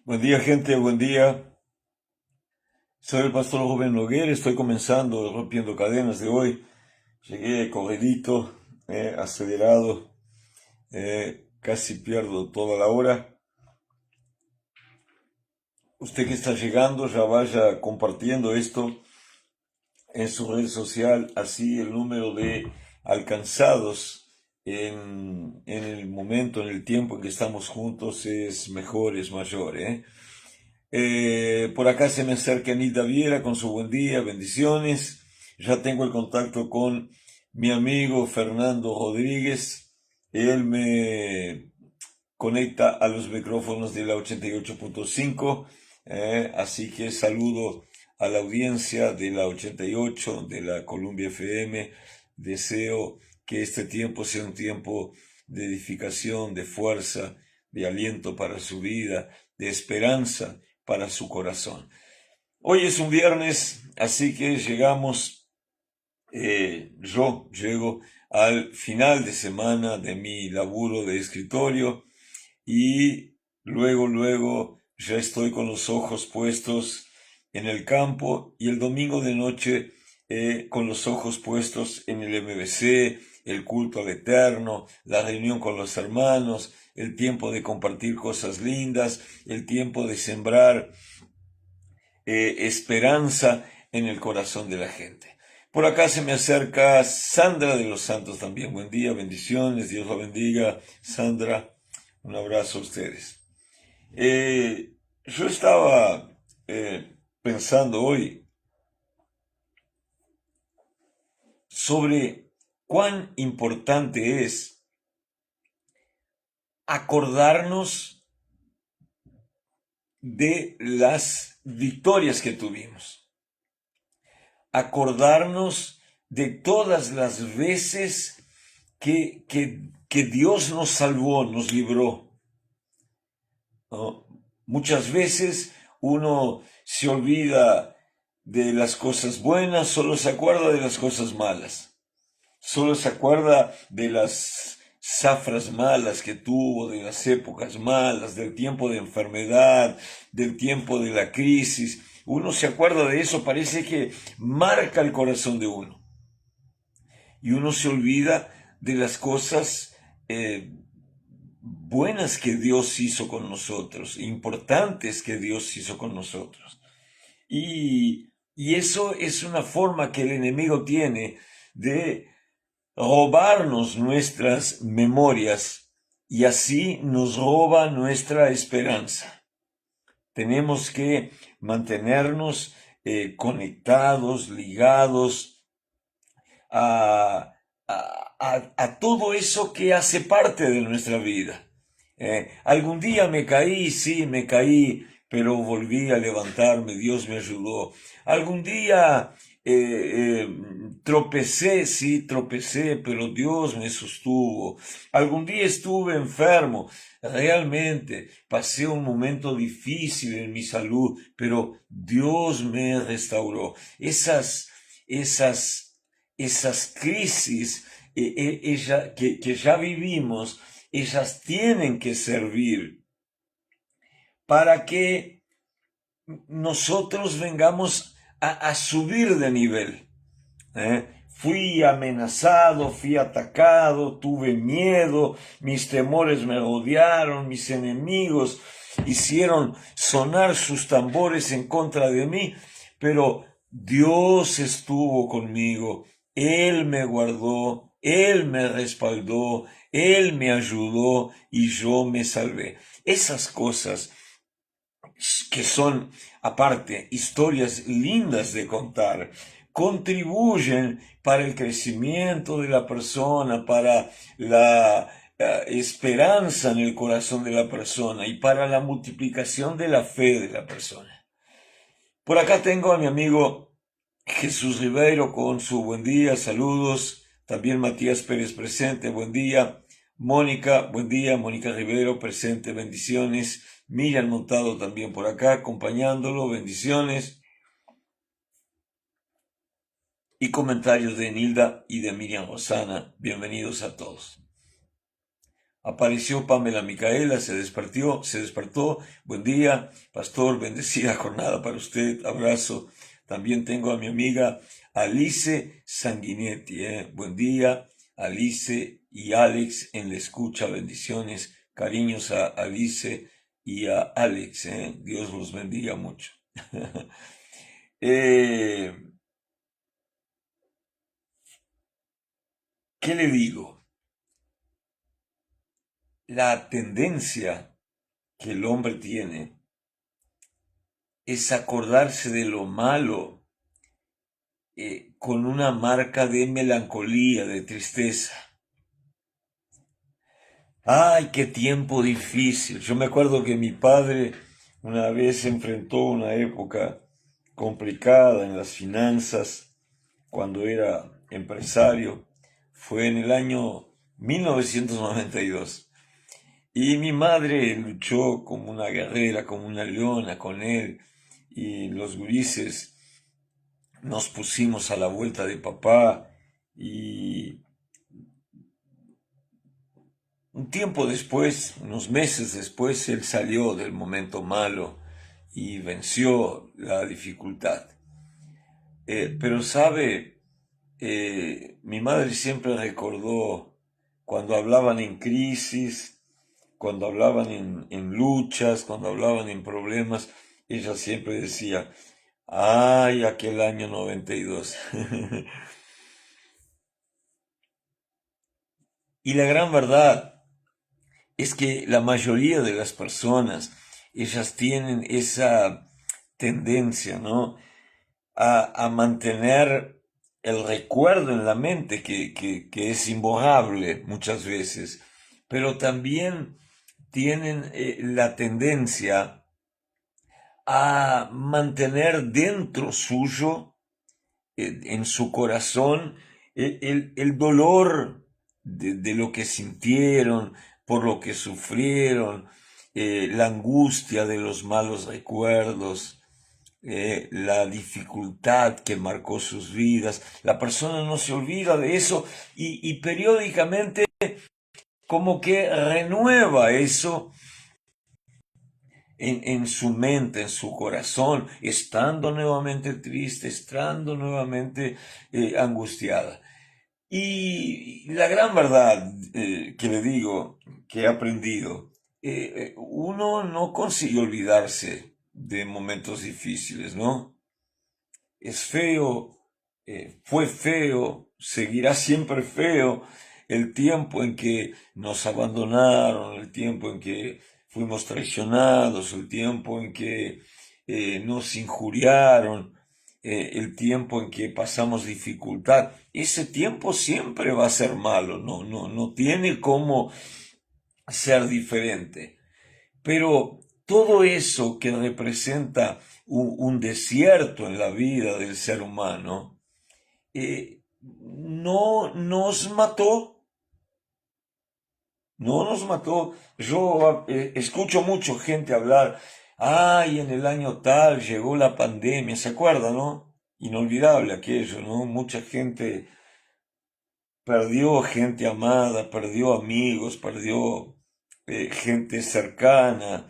Buen día, gente, buen día. Soy el pastor Rubén Noguera, estoy comenzando Rompiendo Cadenas de hoy. Llegué corridito, acelerado, casi pierdo toda la hora. Usted que está llegando ya vaya compartiendo esto en su red social, así el número de alcanzados en el momento, en el tiempo en que estamos juntos es mejor, es mayor, ¿eh? Por acá se me acerca Anita Viera con su buen día, bendiciones. Ya tengo el contacto con mi amigo Fernando Rodríguez. Él me conecta a los micrófonos de la 88.5. Así que saludo a la audiencia de la 88, de la Columbia FM. Deseo que este tiempo sea un tiempo de edificación, de fuerza, de aliento para su vida, de esperanza para su corazón. Hoy es un viernes, así que yo llego al final de semana de mi laburo de escritorio y luego ya estoy con los ojos puestos en el campo y el domingo de noche con los ojos puestos en el MBC, el culto al Eterno, la reunión con los hermanos, el tiempo de compartir cosas lindas, el tiempo de sembrar esperanza en el corazón de la gente. Por acá se me acerca Sandra de los Santos también. Buen día, bendiciones, Dios la bendiga. Sandra, un abrazo a ustedes. Yo estaba pensando hoy sobre cuán importante es acordarnos de las victorias que tuvimos, acordarnos de todas las veces que Dios nos salvó, nos libró, ¿no? Muchas veces uno se olvida de las cosas buenas, solo se acuerda de las cosas malas, solo se acuerda de las zafras malas que tuvo, de las épocas malas, del tiempo de enfermedad, del tiempo de la crisis. Uno se acuerda de eso, parece que marca el corazón de uno. Y uno se olvida de las cosas buenas que Dios hizo con nosotros, importantes que Dios hizo con nosotros. Y eso es una forma que el enemigo tiene de robarnos nuestras memorias y así nos roba nuestra esperanza. Tenemos que mantenernos conectados, ligados a, a todo eso que hace parte de nuestra vida. Algún día me caí, sí, me caí, pero volví a levantarme, Dios me ayudó. Algún día tropecé, sí, tropecé, pero Dios me sostuvo. Algún día estuve enfermo, realmente pasé un momento difícil en mi salud, pero Dios me restauró. Esas crisis que ya vivimos, ellas tienen que servir para que nosotros vengamos a subir de nivel. Fui amenazado, fui atacado, tuve miedo, mis temores me rodearon, mis enemigos hicieron sonar sus tambores en contra de mí, pero Dios estuvo conmigo, Él me guardó, Él me respaldó, Él me ayudó y yo me salvé. Esas cosas que son, aparte, historias lindas de contar, contribuyen para el crecimiento de la persona, para la esperanza en el corazón de la persona y para la multiplicación de la fe de la persona. Por acá tengo a mi amigo Jesús Ribeiro con su buen día, saludos. También Matías Pérez presente, buen día. Mónica, buen día. Mónica Ribeiro presente, bendiciones. Miriam Montado también por acá, acompañándolo, bendiciones. Y comentarios de Nilda y de Miriam Rosana, bienvenidos a todos. Apareció Pamela Micaela, se despertó. Buen día, pastor, bendecida jornada para usted. Abrazo. También tengo a mi amiga Alice Sanguinetti. Buen día, Alice y Alex en la escucha. Bendiciones. Cariños a Alice y a Alex. Dios los bendiga mucho. Eh, ¿Qué le digo? La tendencia que el hombre tiene es acordarse de lo malo con una marca de melancolía, de tristeza. ¡Ay, qué tiempo difícil! Yo me acuerdo que mi padre una vez enfrentó una época complicada en las finanzas cuando era empresario. Fue en el año 1992. Y mi madre luchó como una guerrera, como una leona con él. Y los gurises nos pusimos a la vuelta de papá. Y un tiempo después, unos meses después, él salió del momento malo y venció la dificultad. Pero sabe, mi madre siempre recordó cuando hablaban en crisis, cuando hablaban en luchas, cuando hablaban en problemas, ella siempre decía, ay, aquel año 92. Y la gran verdad es que la mayoría de las personas, ellas tienen esa tendencia, ¿no? A mantener el recuerdo en la mente, que es imborrable muchas veces, pero también tienen la tendencia a mantener dentro suyo, en su corazón, el dolor de lo que sintieron, por lo que sufrieron, la angustia de los malos recuerdos, la dificultad que marcó sus vidas. La persona no se olvida de eso y periódicamente como que renueva eso en su mente, en su corazón, estando nuevamente triste, estando nuevamente angustiada. Y la gran verdad que le digo, que he aprendido, uno no consigue olvidarse de momentos difíciles, ¿no? Es feo, fue feo, seguirá siempre feo el tiempo en que nos abandonaron, el tiempo en que fuimos traicionados, el tiempo en que nos injuriaron, el tiempo en que pasamos dificultad. Ese tiempo siempre va a ser malo, no tiene cómo ser diferente. Pero todo eso que representa un desierto en la vida del ser humano, no nos mató, no nos mató. Yo escucho mucho gente hablar, ay, en el año tal llegó la pandemia, ¿se acuerda, no? Inolvidable aquello, ¿no? Mucha gente perdió gente amada, perdió amigos, perdió gente cercana.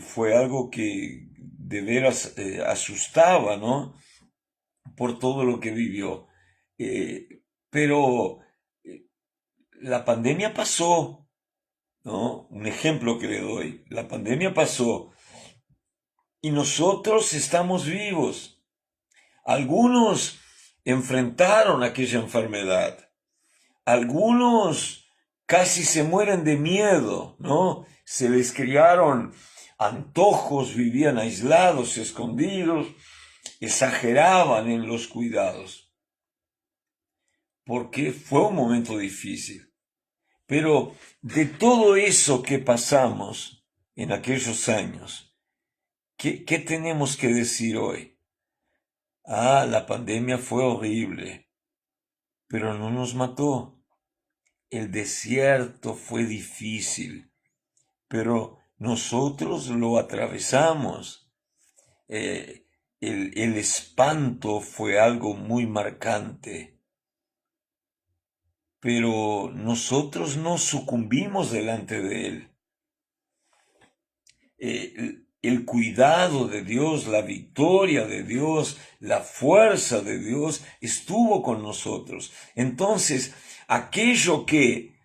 Fue algo que de veras asustaba, ¿no? Por todo lo que vivió. Pero la pandemia pasó, ¿no? Un ejemplo que le doy, la pandemia pasó y nosotros estamos vivos. Algunos enfrentaron aquella enfermedad. Algunos casi se mueren de miedo, ¿no? Se les criaron antojos, vivían aislados, escondidos, exageraban en los cuidados, porque fue un momento difícil. Pero de todo eso que pasamos en aquellos años, ¿qué tenemos que decir hoy? Ah, la pandemia fue horrible, pero no nos mató. El desierto fue difícil, pero nosotros lo atravesamos. El espanto fue algo muy marcante, pero nosotros no sucumbimos delante de Él. El cuidado de Dios, la victoria de Dios, la fuerza de Dios estuvo con nosotros. Entonces, aquello que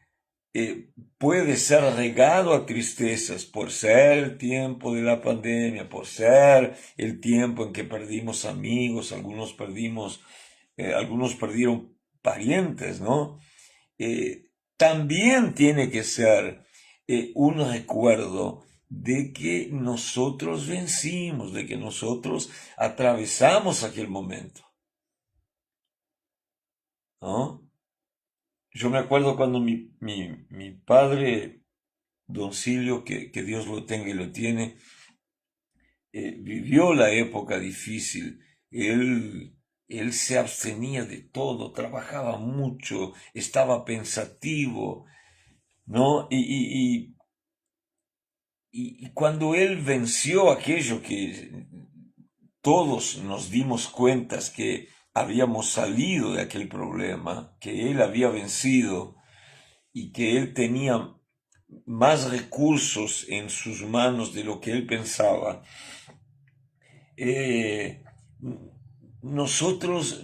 puede ser regado a tristezas por ser el tiempo de la pandemia, por ser el tiempo en que perdimos amigos, algunos perdieron parientes, ¿no? También tiene que ser un recuerdo de que nosotros vencimos, de que nosotros atravesamos aquel momento, ¿no? Yo me acuerdo cuando mi padre, Don Silvio, que Dios lo tenga y lo tiene, vivió la época difícil. Él se abstenía de todo, trabajaba mucho, estaba pensativo, ¿no? Y cuando él venció aquello que todos nos dimos cuenta que habíamos salido de aquel problema, que él había vencido y que él tenía más recursos en sus manos de lo que él pensaba, eh, nosotros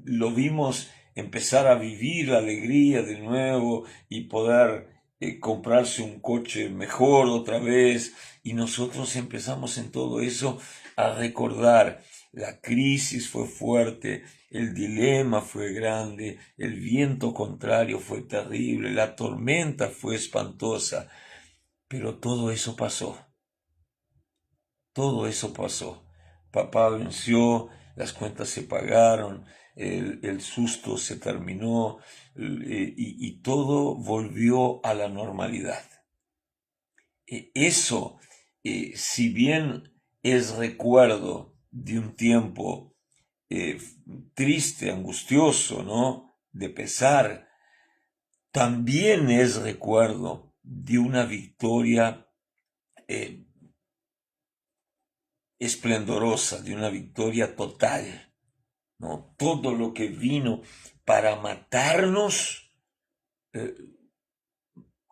lo vimos empezar a vivir la alegría de nuevo y poder comprarse un coche mejor otra vez, y nosotros empezamos en todo eso a recordar: la crisis fue fuerte, el dilema fue grande, el viento contrario fue terrible, la tormenta fue espantosa, pero todo eso pasó. Todo eso pasó. Papá venció, las cuentas se pagaron, el susto se terminó, y todo volvió a la normalidad. Eso, si bien es recuerdo de un tiempo eh, triste, angustioso, ¿no? De pesar, también es recuerdo de una victoria eh, esplendorosa, de una victoria total, ¿no? Todo lo que vino para matarnos eh,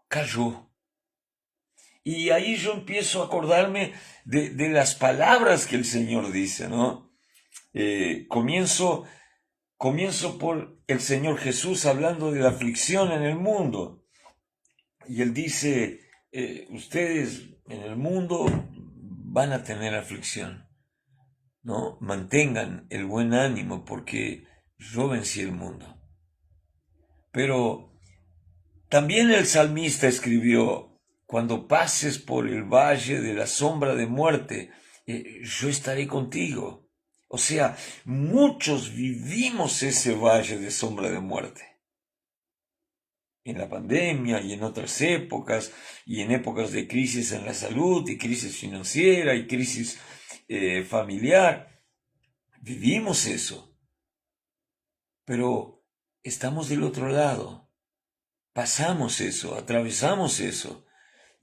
cayó. Y ahí yo empiezo a acordarme de las palabras que el Señor dice, ¿no? Comienzo por el Señor Jesús hablando de la aflicción en el mundo. Y Él dice, ustedes en el mundo van a tener aflicción, ¿no? Mantengan el buen ánimo porque yo vencí el mundo. Pero también el salmista escribió: cuando pases por el valle de la sombra de muerte, yo estaré contigo. O sea, muchos vivimos ese valle de sombra de muerte. En la pandemia y en otras épocas, y en épocas de crisis en la salud, y crisis financiera, y crisis familiar. Vivimos eso. Pero estamos del otro lado. Pasamos eso, atravesamos eso,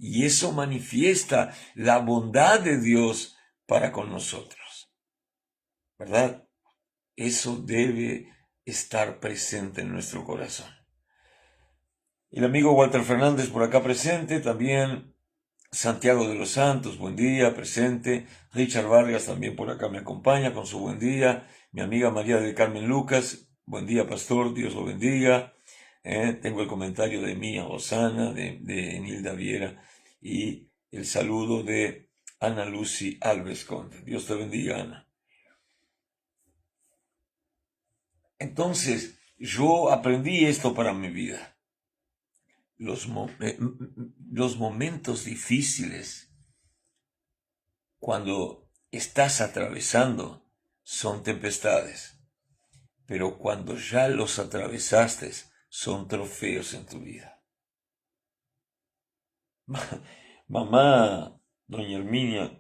y eso manifiesta la bondad de Dios para con nosotros, ¿verdad? Eso debe estar presente en nuestro corazón. El amigo Walter Fernández por acá presente, también Santiago de los Santos, buen día, presente. Richard Vargas también por acá me acompaña con su buen día. Mi amiga María del Carmen Lucas, buen día, pastor, Dios lo bendiga. Tengo el comentario de Mía Osana, de Nilda Viera, y el saludo de Ana Lucy Alves Conde. Dios te bendiga, Ana. Entonces, yo aprendí esto para mi vida. Los momentos difíciles, cuando estás atravesando, son tempestades, pero cuando ya los atravesaste, son trofeos en tu vida. Mamá, doña Herminia,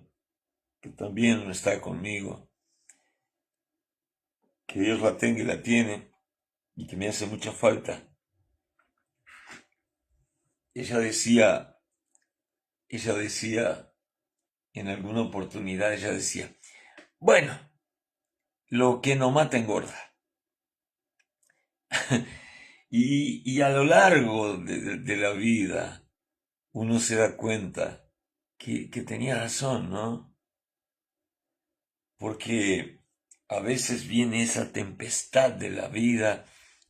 que también no está conmigo, que Dios la tenga y la tiene, y que me hace mucha falta. Ella decía en alguna oportunidad, ella decía: bueno, lo que no mata engorda. Y a lo largo de la vida uno se da cuenta que tenía razón, ¿no? Porque a veces viene esa tempestad de la vida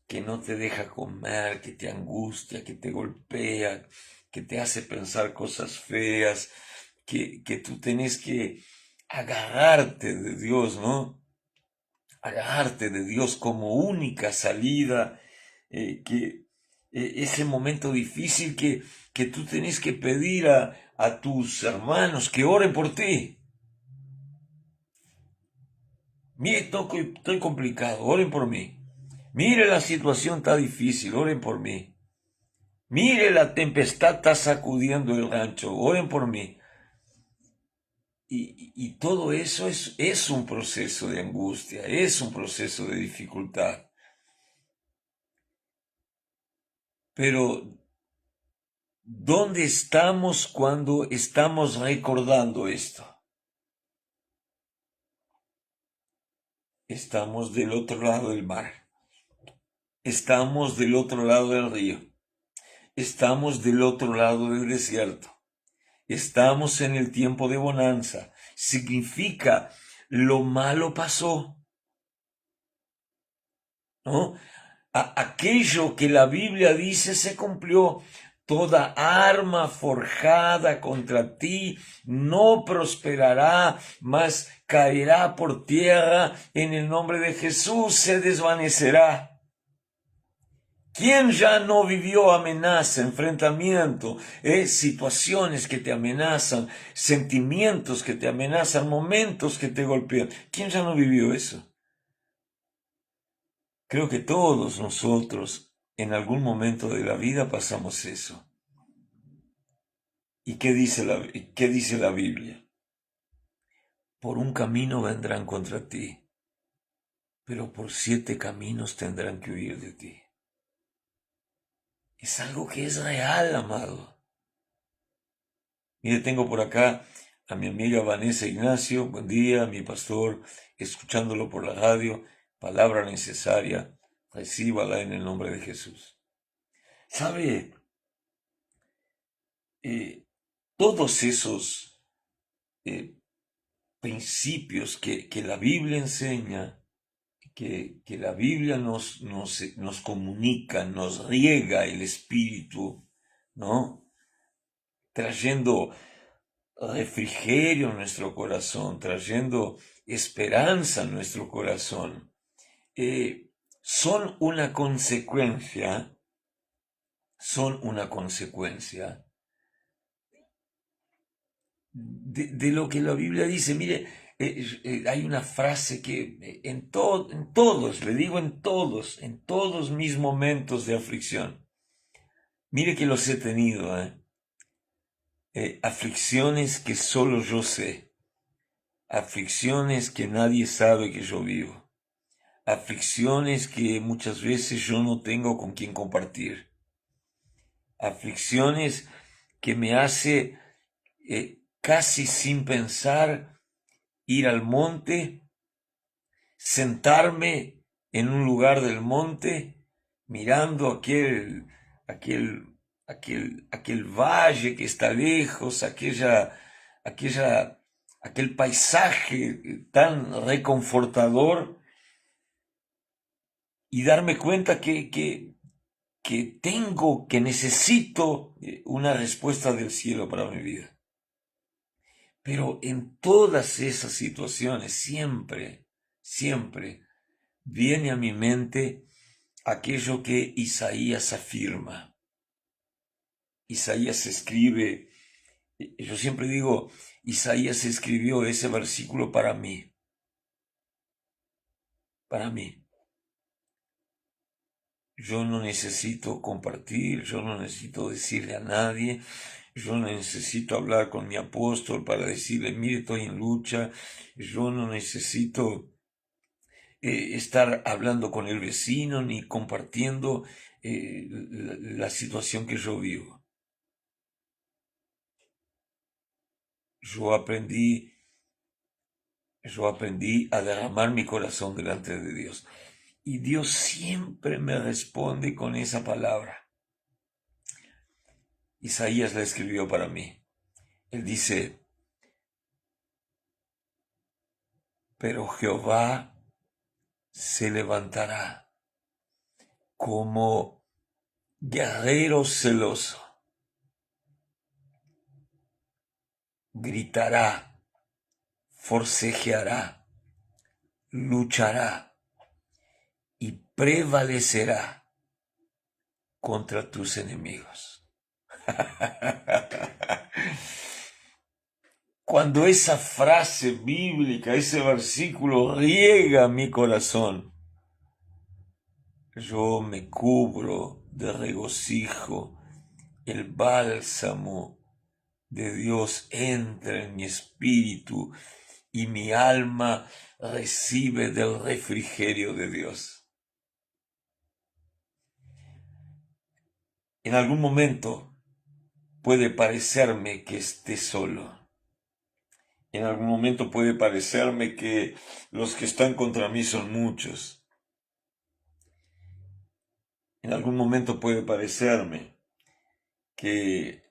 que no te deja comer, que te angustia, que te golpea, que te hace pensar cosas feas, que tú tenés que agarrarte de Dios, ¿no? Agarrarte de Dios como única salida, que ese momento difícil que tú tenés que pedir a tus hermanos que oren por ti. Mire, estoy complicado, oren por mí. Mire, la situación está difícil, oren por mí. Mire, la tempestad está sacudiendo el rancho, oren por mí. Y todo eso es un proceso de angustia, es un proceso de dificultad. Pero, ¿dónde estamos cuando estamos recordando esto? Estamos del otro lado del mar. Estamos del otro lado del río. Estamos del otro lado del desierto. Estamos en el tiempo de bonanza. Significa, lo malo pasó, ¿no? Aquello que la Biblia dice se cumplió. Toda arma forjada contra ti no prosperará, mas caerá por tierra. En el nombre de Jesús se desvanecerá. ¿Quién ya no vivió amenaza, enfrentamiento, situaciones que te amenazan, sentimientos que te amenazan, momentos que te golpean? ¿Quién ya no vivió eso? Creo que todos nosotros en algún momento de la vida pasamos eso. ¿Y qué dice la Biblia? Por un camino vendrán contra ti, pero por 7 caminos tendrán que huir de ti. Es algo que es real, amado. Mire, tengo por acá a mi amiga Vanessa Ignacio, buen día, mi pastor, escuchándolo por la radio, palabra necesaria, recíbala en el nombre de Jesús. ¿Sabe? Todos esos principios que la Biblia enseña, que la Biblia nos comunica, nos riega el espíritu, ¿no? Trayendo refrigerio en nuestro corazón, trayendo esperanza en nuestro corazón, son una consecuencia, de lo que la Biblia dice. Mire, hay una frase que en todos, le digo en todos mis momentos de aflicción, mire que los he tenido, aflicciones que solo yo sé, aflicciones que nadie sabe que yo vivo, aflicciones que muchas veces yo no tengo con quien compartir, aflicciones que me hace casi sin pensar ir al monte, sentarme en un lugar del monte, mirando aquel valle que está lejos, aquel paisaje tan reconfortador, y darme cuenta que necesito una respuesta del cielo para mi vida. Pero en todas esas situaciones siempre viene a mi mente aquello que Isaías afirma. Isaías escribe, yo siempre digo, Isaías escribió ese versículo para mí. Para mí. Yo no necesito compartir, yo no necesito decirle a nadie, yo no necesito hablar con mi apóstol para decirle, mire, estoy en lucha, yo no necesito estar hablando con el vecino ni compartiendo la situación que yo vivo. Yo aprendí a derramar mi corazón delante de Dios. Y Dios siempre me responde con esa palabra. Isaías la escribió para mí. Él dice, pero Jehová se levantará como guerrero celoso. Gritará, forcejeará, luchará y prevalecerá contra tus enemigos. Cuando esa frase bíblica, ese versículo riega mi corazón, yo me cubro de regocijo, el bálsamo de Dios entra en mi espíritu y mi alma recibe del refrigerio de Dios. En algún momento puede parecerme que esté solo. En algún momento puede parecerme que los que están contra mí son muchos. En algún momento puede parecerme que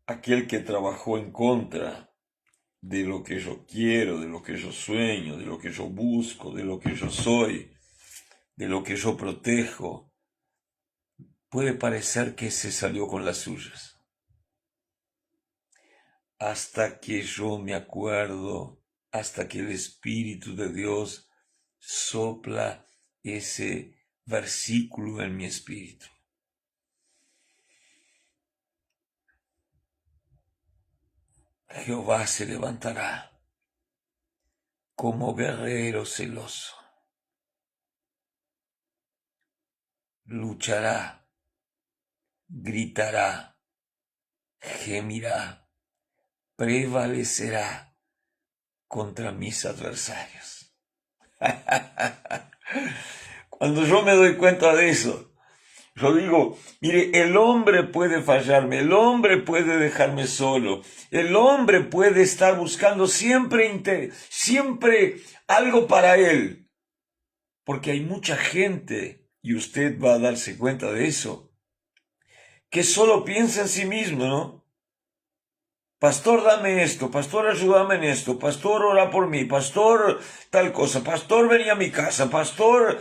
aquel que trabajó en contra de lo que yo quiero, de lo que yo sueño, de lo que yo busco, de lo que yo soy, de lo que yo protejo, puede parecer que se salió con las suyas. Hasta que yo me acuerdo, hasta que el Espíritu de Dios sopla ese versículo en mi espíritu. Jehová se levantará como guerrero celoso. Luchará, gritará, gemirá, prevalecerá contra mis adversarios. Cuando yo me doy cuenta de eso, yo digo, mire, el hombre puede fallarme, el hombre puede dejarme solo, el hombre puede estar buscando siempre algo para él, porque hay mucha gente, y usted va a darse cuenta de eso, que solo piensa en sí mismo, ¿no? Pastor, dame esto, pastor, ayúdame en esto, pastor, ora por mí, pastor, tal cosa, pastor, ven a mi casa, pastor,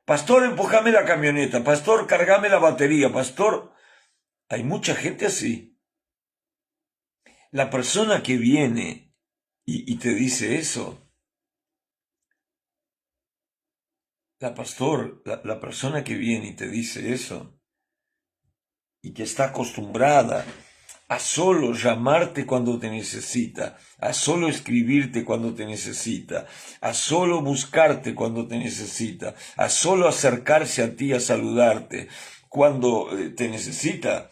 pastor, empújame la camioneta, pastor, cargame la batería, pastor. Hay mucha gente así. La persona que viene y te dice eso, la persona que viene y te dice eso, y que está acostumbrada a solo llamarte cuando te necesita, a solo escribirte cuando te necesita, a solo buscarte cuando te necesita, a solo acercarse a ti a saludarte cuando te necesita.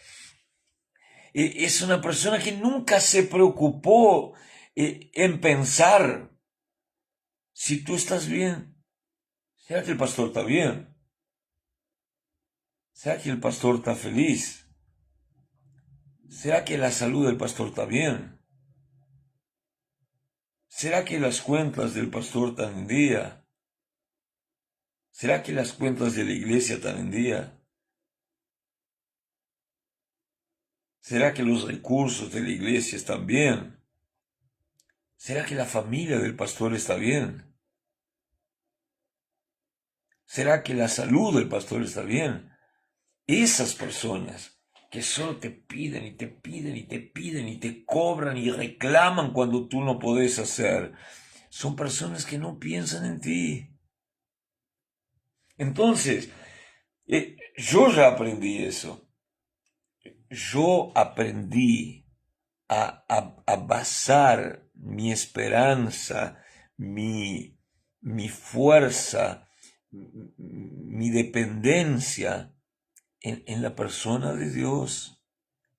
Es una persona que nunca se preocupó en pensar si tú estás bien. ¿Será que el pastor está bien? ¿Será que el pastor está feliz? ¿Será que la salud del pastor está bien? ¿Será que las cuentas del pastor están en día? ¿Será que las cuentas de la iglesia están en día? ¿Será que los recursos de la iglesia están bien? ¿Será que la familia del pastor está bien? ¿Será que la salud del pastor está bien? Esas personas que solo te piden y te piden y te piden y te cobran y reclaman cuando tú no podés hacer, son personas que no piensan en ti. Entonces, yo ya aprendí eso. Yo aprendí a basar mi esperanza, mi fuerza, mi dependencia en la persona de Dios,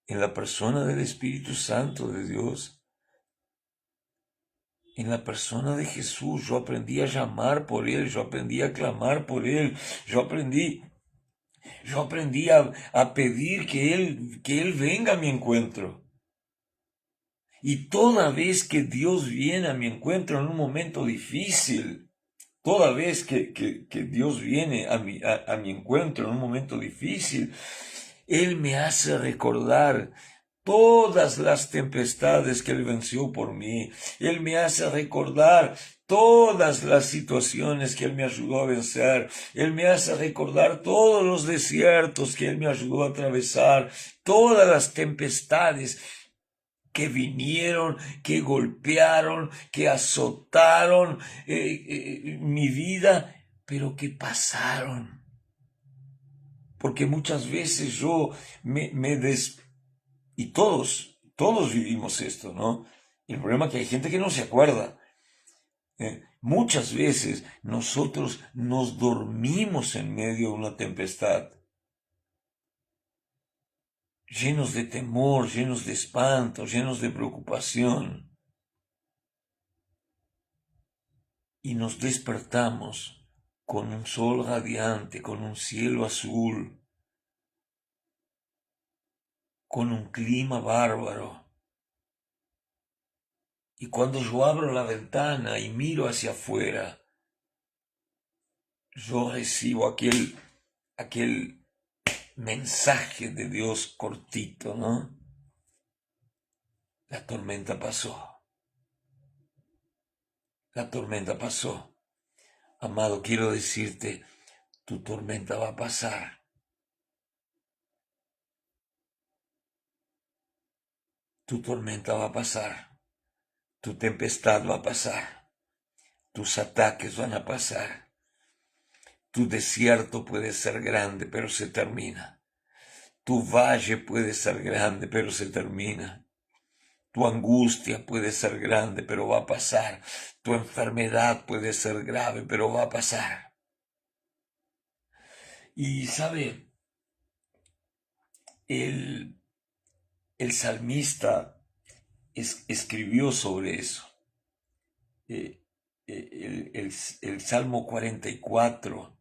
en la persona del Espíritu Santo de Dios, en la persona de Jesús. Yo aprendí a llamar por Él, yo aprendí a clamar por Él, yo aprendí a pedir que Él venga a mi encuentro. Y toda vez que Dios viene a mi encuentro en un momento difícil, toda vez que Dios viene a mi encuentro en un momento difícil, Él me hace recordar todas las tempestades que Él venció por mí. Él me hace recordar todas las situaciones que Él me ayudó a vencer. Él me hace recordar todos los desiertos que Él me ayudó a atravesar, todas las tempestades que vinieron, que golpearon, que azotaron mi vida, pero que pasaron. Porque muchas veces yo y todos vivimos esto, ¿no? El problema es que hay gente que no se acuerda. Muchas veces nosotros nos dormimos en medio de una tempestad, llenos de temor, llenos de espanto, llenos de preocupación. Y nos despertamos con un sol radiante, con un cielo azul, con un clima bárbaro. Y cuando yo abro la ventana y miro hacia afuera, yo recibo aquel mensaje de Dios cortito, ¿no? La tormenta pasó. La tormenta pasó. Amado, quiero decirte, tu tormenta va a pasar. Tu tormenta va a pasar. Tu tempestad va a pasar. Tus ataques van a pasar. Tu desierto puede ser grande, pero se termina. Tu valle puede ser grande, pero se termina. Tu angustia puede ser grande, pero va a pasar. Tu enfermedad puede ser grave, pero va a pasar. Y sabe, el salmista escribió sobre eso. El Salmo 44,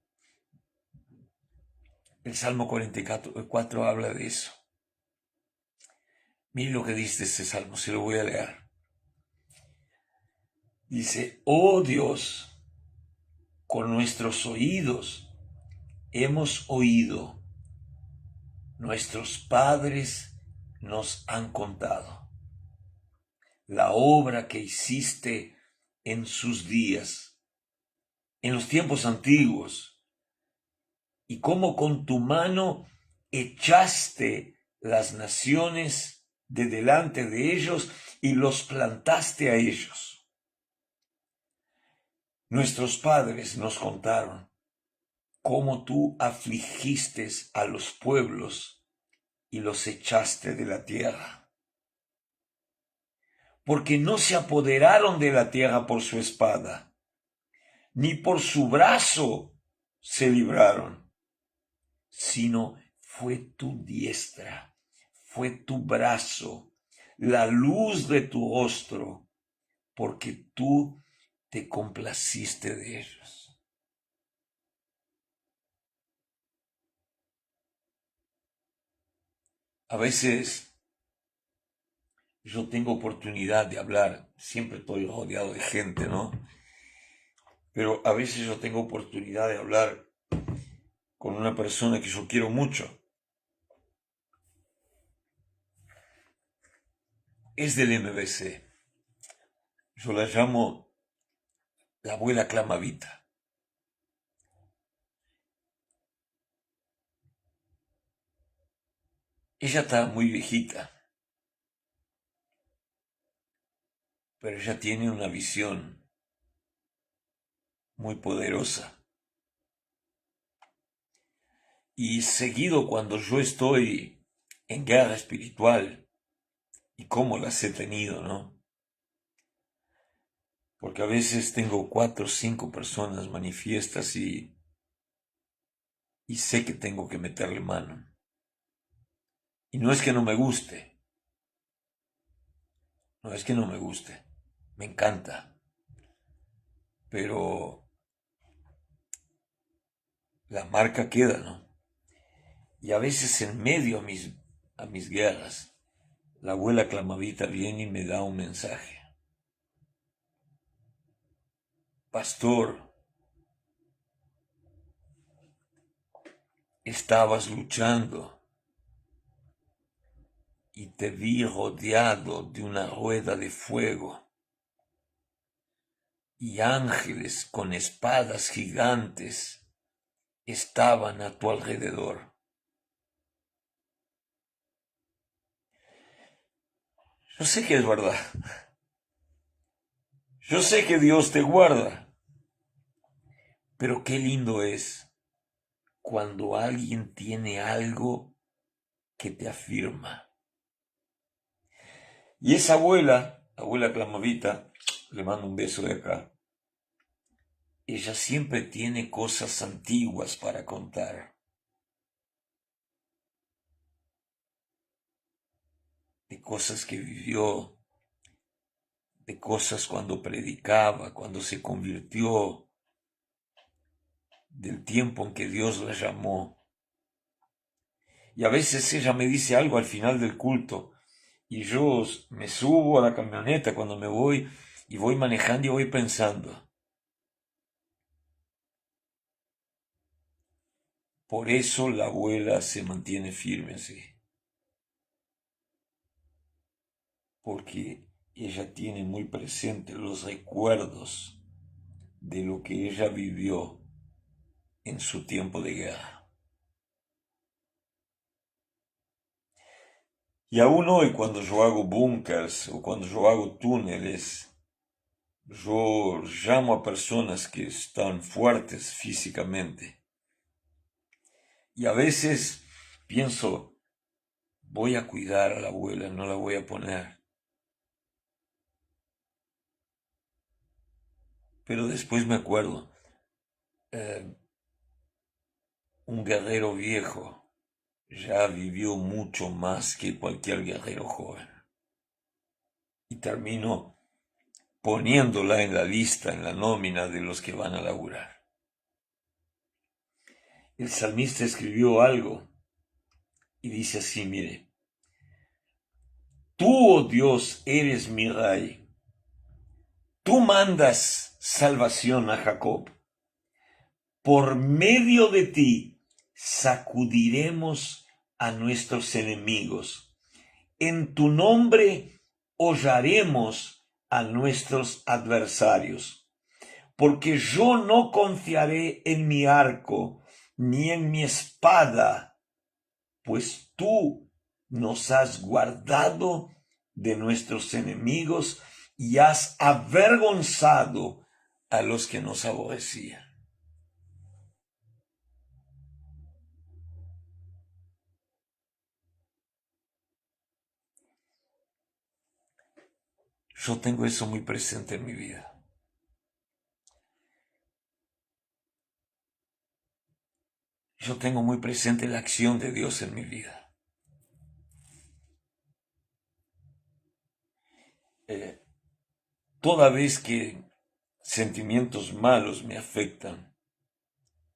el Salmo 44 habla de eso. Mire lo que dice ese salmo, se lo voy a leer. Dice, oh Dios, con nuestros oídos hemos oído, nuestros padres nos han contado la obra que hiciste en sus días, en los tiempos antiguos, y cómo con tu mano echaste las naciones de delante de ellos y los plantaste a ellos. Nuestros padres nos contaron cómo tú afligiste a los pueblos y los echaste de la tierra, porque no se apoderaron de la tierra por su espada, ni por su brazo se libraron, sino fue tu diestra, fue tu brazo, la luz de tu rostro, porque tú te complaciste de ellos. A veces yo tengo oportunidad de hablar, siempre estoy rodeado de gente, ¿no? Pero a veces yo tengo oportunidad de hablar con una persona que yo quiero mucho. Es del MBC. Yo la llamo la abuela Clamavita. Ella está muy viejita, pero ella tiene una visión muy poderosa. Y seguido cuando yo estoy en guerra espiritual, y cómo las he tenido, ¿no? Porque a veces tengo 4 o 5 personas manifiestas y sé que tengo que meterle mano. Y no es que no me guste, no es que no me guste, me encanta, pero la marca queda, ¿no? Y a veces en medio a mis guerras, la abuela Clamavita viene y me da un mensaje. Pastor, estabas luchando y te vi rodeado de una rueda de fuego y ángeles con espadas gigantes estaban a tu alrededor. Yo sé que es verdad. Yo sé que Dios te guarda. Pero qué lindo es cuando alguien tiene algo que te afirma. Y esa abuela Clamovita, le mando un beso de acá, ella siempre tiene cosas antiguas para contar. De cosas que vivió, de cosas cuando predicaba, cuando se convirtió, del tiempo en que Dios la llamó. Y a veces ella me dice algo al final del culto y yo me subo a la camioneta cuando me voy y voy manejando y voy pensando. Por eso la abuela se mantiene firme así. Porque ella tiene muy presente los recuerdos de lo que ella vivió en su tiempo de guerra. Y aún hoy cuando yo hago búnkers o cuando yo hago túneles, yo llamo a personas que están fuertes físicamente. Y a veces pienso, voy a cuidar a la abuela, no la voy a poner. Pero después me acuerdo, un guerrero viejo ya vivió mucho más que cualquier guerrero joven. Y termino poniéndola en la lista, en la nómina de los que van a laburar. El salmista escribió algo y dice así, mire, tú, oh Dios, eres mi rey. Tú mandas salvación a Jacob. Por medio de ti sacudiremos a nuestros enemigos. En tu nombre hollaremos a nuestros adversarios. Porque yo no confiaré en mi arco ni en mi espada, pues tú nos has guardado de nuestros enemigos y has avergonzado a los que nos aborrecían. Yo tengo eso muy presente en mi vida. Yo tengo muy presente la acción de Dios en mi vida. Toda vez que sentimientos malos me afectan,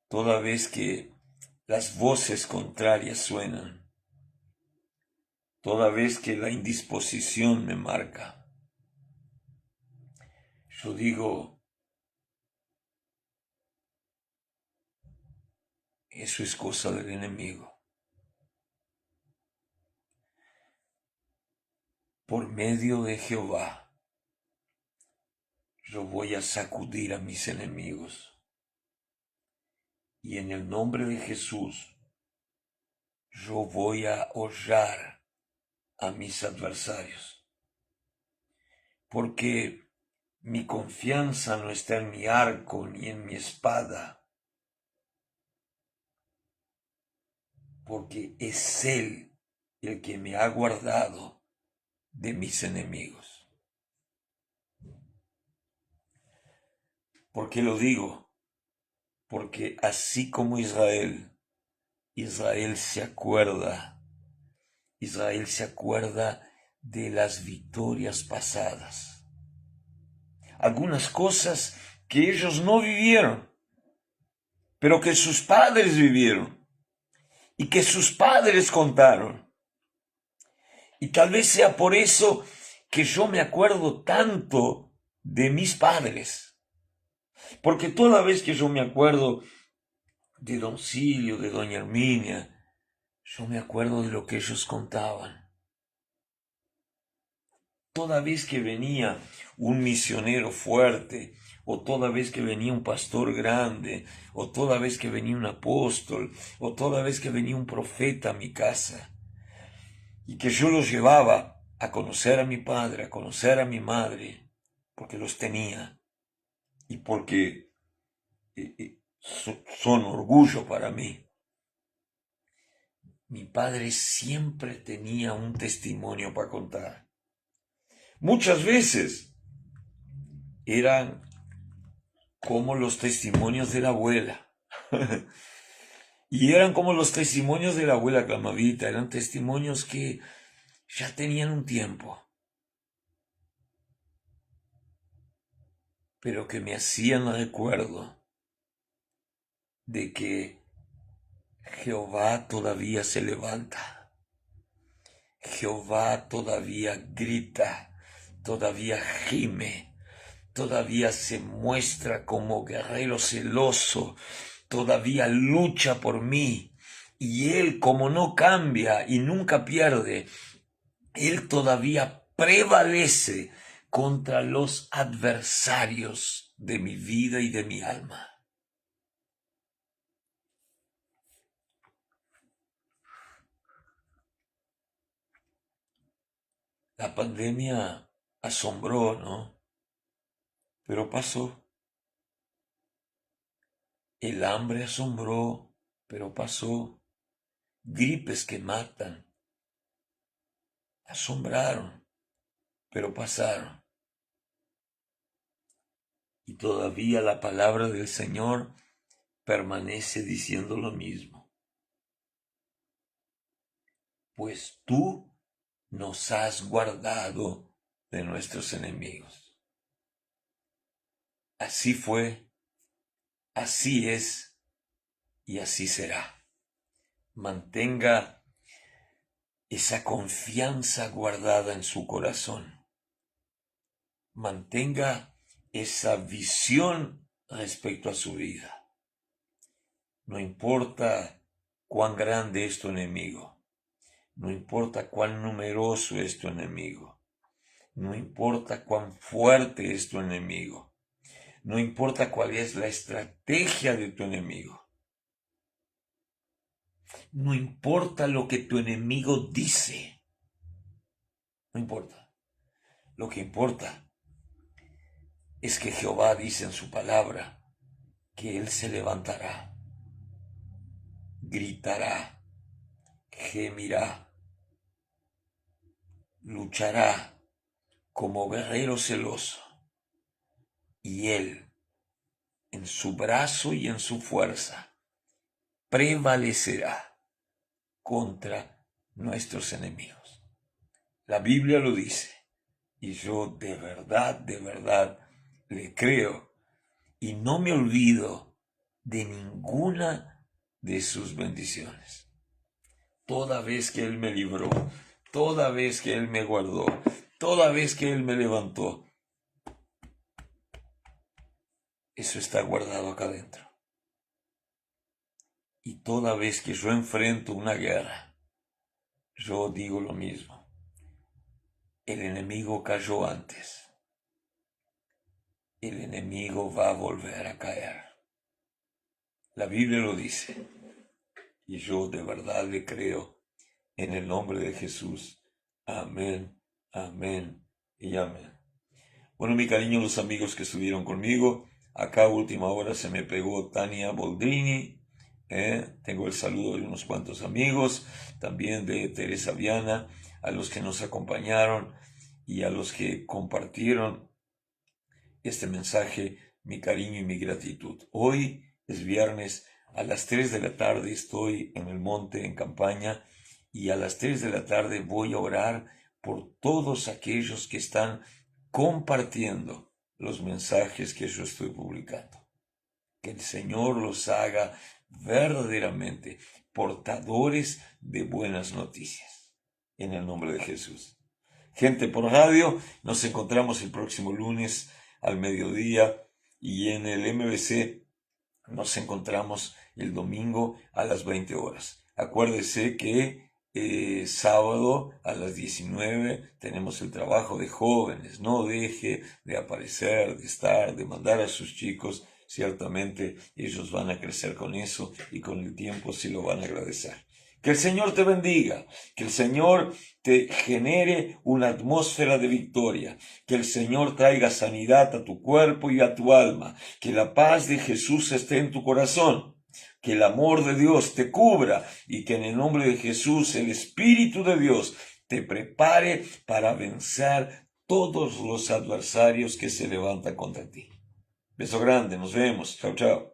toda vez que las voces contrarias suenan, toda vez que la indisposición me marca, yo digo, eso es cosa del enemigo. Por medio de Jehová, yo voy a sacudir a mis enemigos. Y en el nombre de Jesús, yo voy a hollar a mis adversarios. Porque mi confianza no está en mi arco ni en mi espada, porque es Él el que me ha guardado de mis enemigos. ¿Por qué lo digo? Porque así como Israel se acuerda de las victorias pasadas. Algunas cosas que ellos no vivieron, pero que sus padres vivieron y que sus padres contaron. Y tal vez sea por eso que yo me acuerdo tanto de mis padres. Porque toda vez que yo me acuerdo de don Silio, de doña Herminia, yo me acuerdo de lo que ellos contaban. Toda vez que venía un misionero fuerte, o toda vez que venía un pastor grande, o toda vez que venía un apóstol, o toda vez que venía un profeta a mi casa, y que yo los llevaba a conocer a mi padre, a conocer a mi madre, porque los tenía, y porque son orgullo para mí. Mi padre siempre tenía un testimonio para contar. Muchas veces eran como los testimonios de la abuela. Y eran como los testimonios de la abuela Clamavita, eran testimonios que ya tenían un tiempo, pero que me hacían recuerdo de que Jehová todavía se levanta, Jehová todavía grita, todavía gime, todavía se muestra como guerrero celoso, todavía lucha por mí. Y Él, como no cambia y nunca pierde, Él todavía prevalece contra los adversarios de mi vida y de mi alma. La pandemia asombró, ¿no? Pero pasó. El hambre asombró, pero pasó. Gripes que matan, asombraron, pero pasaron. Y todavía la palabra del Señor permanece diciendo lo mismo. Pues tú nos has guardado de nuestros enemigos. Así fue, así es y así será. Mantenga esa confianza guardada en su corazón. Mantenga esa visión respecto a su vida. No importa cuán grande es tu enemigo. No importa cuán numeroso es tu enemigo. No importa cuán fuerte es tu enemigo. No importa cuál es la estrategia de tu enemigo. No importa lo que tu enemigo dice. No importa. Lo que importa es que Jehová dice en su palabra que Él se levantará, gritará, gemirá, luchará como guerrero celoso. Y Él, en su brazo y en su fuerza, prevalecerá contra nuestros enemigos. La Biblia lo dice, y yo de verdad le creo, y no me olvido de ninguna de sus bendiciones. Toda vez que Él me libró, toda vez que Él me guardó, toda vez que Él me levantó, eso está guardado acá adentro. Y toda vez que yo enfrento una guerra, yo digo lo mismo. El enemigo cayó antes. El enemigo va a volver a caer. La Biblia lo dice. Y yo de verdad le creo en el nombre de Jesús. Amén, amén y amén. Bueno, mi cariño, los amigos que estuvieron conmigo. Acá a última hora se me pegó Tania Boldrini. Tengo el saludo de unos cuantos amigos, también de Teresa Viana, a los que nos acompañaron y a los que compartieron este mensaje, mi cariño y mi gratitud. Hoy es viernes, a las 3 de la tarde estoy en el monte en campaña y a las 3 de la tarde voy a orar por todos aquellos que están compartiendo los mensajes que yo estoy publicando. Que el Señor los haga verdaderamente portadores de buenas noticias. En el nombre de Jesús. Gente por radio, nos encontramos el próximo lunes al mediodía y en el MBC Nos encontramos el domingo a las 20 horas. Acuérdese que sábado a las 19 tenemos el trabajo de jóvenes. No deje de aparecer, de estar, de mandar a sus chicos. Ciertamente ellos van a crecer con eso y con el tiempo sí lo van a agradecer. Que el Señor te bendiga, que el Señor te genere una atmósfera de victoria, que el Señor traiga sanidad a tu cuerpo y a tu alma, que la paz de Jesús esté en tu corazón, que el amor de Dios te cubra y que en el nombre de Jesús el Espíritu de Dios te prepare para vencer todos los adversarios que se levantan contra ti. Beso grande, nos vemos. Chao, chao.